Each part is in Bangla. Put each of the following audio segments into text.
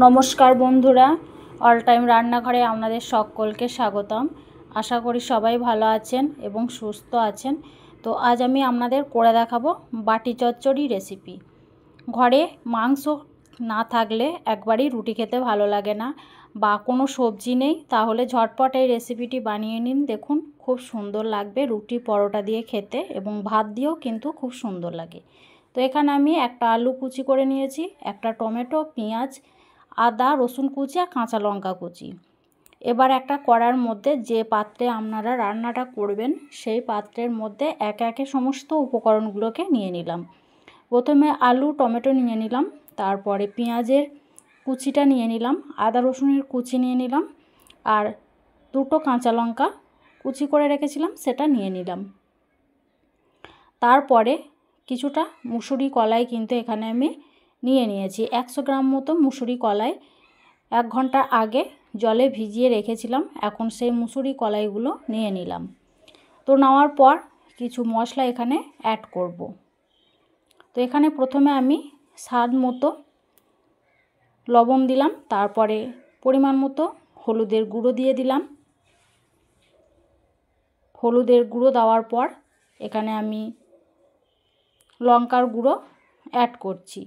নমস্কার বন্ধুরা, অল টাইম রান্নাঘরে আপনাদের সকলকে স্বাগতম। আশা করি সবাই ভালো আছেন এবং সুস্থ আছেন। তো আজ আমি আপনাদের করে দেখাবো বাটি চচ্চড়ি রেসিপি। ঘরে মাংস না থাকলে একবারই রুটি খেতে ভালো লাগে না, বা কোনো সবজি নেই, তাহলে ঝটপট এই রেসিপিটি বানিয়ে নিন। দেখুন, খুব সুন্দর লাগবে রুটি পরোটা দিয়ে খেতে, এবং ভাত দিয়েও কিন্তু খুব সুন্দর লাগে। তো এখানে আমি একটা আলু কুচি করে নিয়েছি, একটা টমেটো, পেঁয়াজ, আদা, রসুন কুচি আর কাঁচা লঙ্কা কুচি। এবার একটা কড়ার মধ্যে, যে পাত্রে আপনারা রান্নাটা করবেন সেই পাত্রের মধ্যে একে একে সমস্ত উপকরণগুলোকে নিয়ে নিলাম। প্রথমে আলু টমেটো নিয়ে নিলাম, তারপরে পেঁয়াজের কুচিটা নিয়ে নিলাম, আদা রসুনের কুচি নিয়ে নিলাম, আর দুটো কাঁচা লঙ্কা কুচি করে রেখেছিলাম সেটা নিয়ে নিলাম। তারপরে কিছুটা মুসুরি কলাই কিন্তু এখানে আমি নিয়ে নিয়েছি। 100 গ্রাম মতো মুসুরি কলাই 1 ঘন্টা আগে জলে ভিজিয়ে রেখেছিলাম। এখন সেই মুসুরি কলাইগুলো নিয়ে নিলাম। তো নেওয়ার পর কিছু মশলা এখানে অ্যাড করব। তো এখানে প্রথমে আমি স্বাদ মতো লবণ দিলাম, তারপরে পরিমাণ মতো হলুদের গুঁড়ো দিয়ে দিলাম। হলুদের গুঁড়ো দেওয়ার পর এখানে আমি লঙ্কার গুঁড়ো অ্যাড করছি।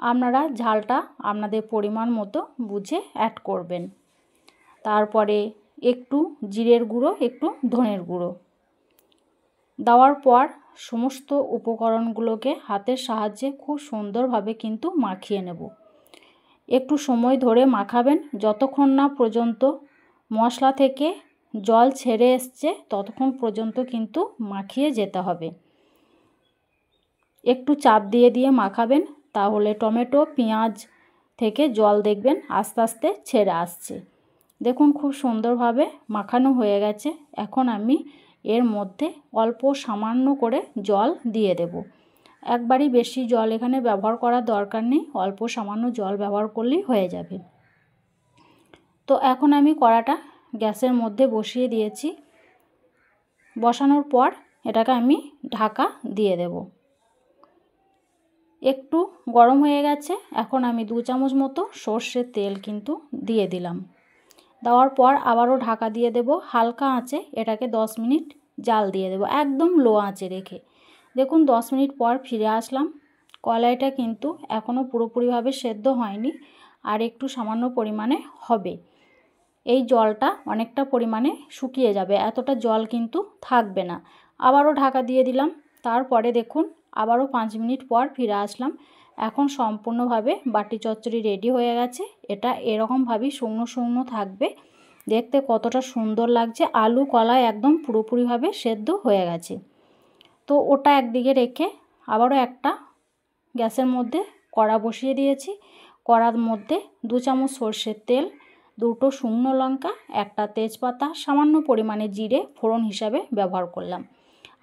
আপনারা ঝালটা আপনাদের পরিমাণ মতো বুঝে অ্যাড করবেন। তারপরে একটু জিরের গুঁড়ো, একটু ধনের গুঁড়ো দেওয়ার পর সমস্ত উপকরণগুলোকে হাতের সাহায্যে খুব সুন্দরভাবে কিন্তু মাখিয়ে নেব। একটু সময় ধরে মাখাবেন, যতক্ষণ না পর্যন্ত মশলা থেকে জল ছেড়ে এসছে ততক্ষণ পর্যন্ত কিন্তু মাখিয়ে যেতে হবে। একটু চাপ দিয়ে দিয়ে মাখাবেন, তাহলে টমেটো পেঁয়াজ থেকে জল দেখবেন আস্তে আস্তে ছেড়ে আসছে। দেখুন, খুব সুন্দরভাবে মাখানো হয়ে গেছে। এখন আমি এর মধ্যে অল্প সামান্য করে জল দিয়ে দেব। একবারই বেশি জল এখানে ব্যবহার করার দরকার নেই, অল্প সামান্য জল ব্যবহার করলেই হয়ে যাবে। তো এখন আমি কড়াটা গ্যাসের মধ্যে বসিয়ে দিয়েছি। বসানোর পর এটাকে আমি ঢাকা দিয়ে দেব। একটু গরম হয়ে গেছে। এখন আমি 2 চামচ মতো সর্ষের তেল কিন্তু দিয়ে দিলাম। দেওয়ার পর আবারও ঢাকা দিয়ে দেব। হালকা আঁচে এটাকে 10 মিনিট জাল দিয়ে দেব, একদম লো আঁচে রেখে। দেখুন, 10 মিনিট পর ফিরে আসলাম। কলাইটা কিন্তু এখনও পুরোপুরিভাবে সেদ্ধ হয়নি, আর একটু সামান্য পরিমাণে হবে। এই জলটা অনেকটা পরিমাণে শুকিয়ে যাবে, এতটা জল কিন্তু থাকবে না। আবারও ঢাকা দিয়ে দিলাম। তারপরে দেখুন, আবারও 5 মিনিট পর ফিরে আসলাম। এখন সম্পূর্ণভাবে বাটি চচ্চড়ি রেডি হয়ে গেছে। এটা এরকমভাবেই শুকনো শুকনো থাকবে, দেখতে কতটা সুন্দর লাগছে। আলু কলাই একদম পুরোপুরিভাবে সেদ্ধ হয়ে গেছে। তো ওটা একদিকে রেখে আবারও একটা গ্যাসের মধ্যে কড়া বসিয়ে দিয়েছি। কড়ার মধ্যে 2 চামচ সর্ষের তেল, 2টো শুকনো লঙ্কা, একটা তেজপাতা, সামান্য পরিমাণে জিরে ফোড়ন হিসাবে ব্যবহার করলাম,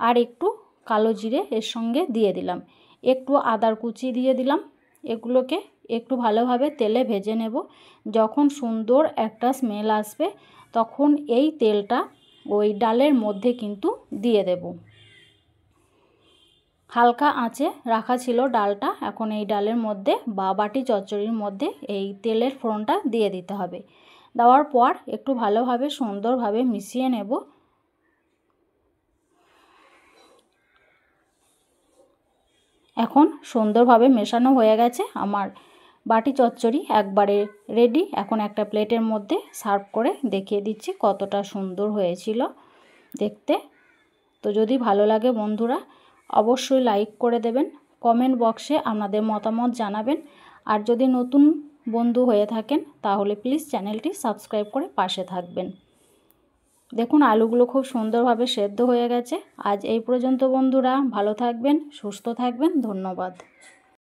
আর একটু কালো জিরে এর সঙ্গে দিয়ে দিলাম, একটু আদার কুচি দিয়ে দিলাম। এগুলোকে একটু ভালোভাবে তেলে ভেজে নেব। যখন সুন্দর একটা স্মেল আসবে তখন এই তেলটা ওই ডালের মধ্যে কিন্তু দিয়ে দেব। হালকা আঁচে রাখা ছিল ডালটা, এখন এই ডালের মধ্যে বা বাটি চচ্চড়ির মধ্যে এই তেলের ফোড়নটা দিয়ে দিতে হবে। দেওয়ার পর একটু ভালোভাবে সুন্দরভাবে মিশিয়ে নেব। এখন সুন্দরভাবে মেশানো হয়ে গেছে আমার বাটি চচ্চড়ি, একবারে রেডি। এখন একটা প্লেটের মধ্যে সার্ভ করে দেখিয়ে দিচ্ছি কতটা সুন্দর হয়েছিল দেখতে। তো যদি ভালো লাগে বন্ধুরা, অবশ্যই লাইক করে দেবেন, কমেন্ট বক্সে আপনাদের মতামত জানাবেন। আর যদি নতুন বন্ধু হয়ে থাকেন তাহলে প্লিজ চ্যানেলটি সাবস্ক্রাইব করে পাশে থাকবেন। দেখুন, আলুগুলো খুব সুন্দরভাবে সেদ্ধ হয়ে গেছে। আজ এই পর্যন্ত বন্ধুরা, ভালো থাকবেন, সুস্থ থাকবেন, ধন্যবাদ।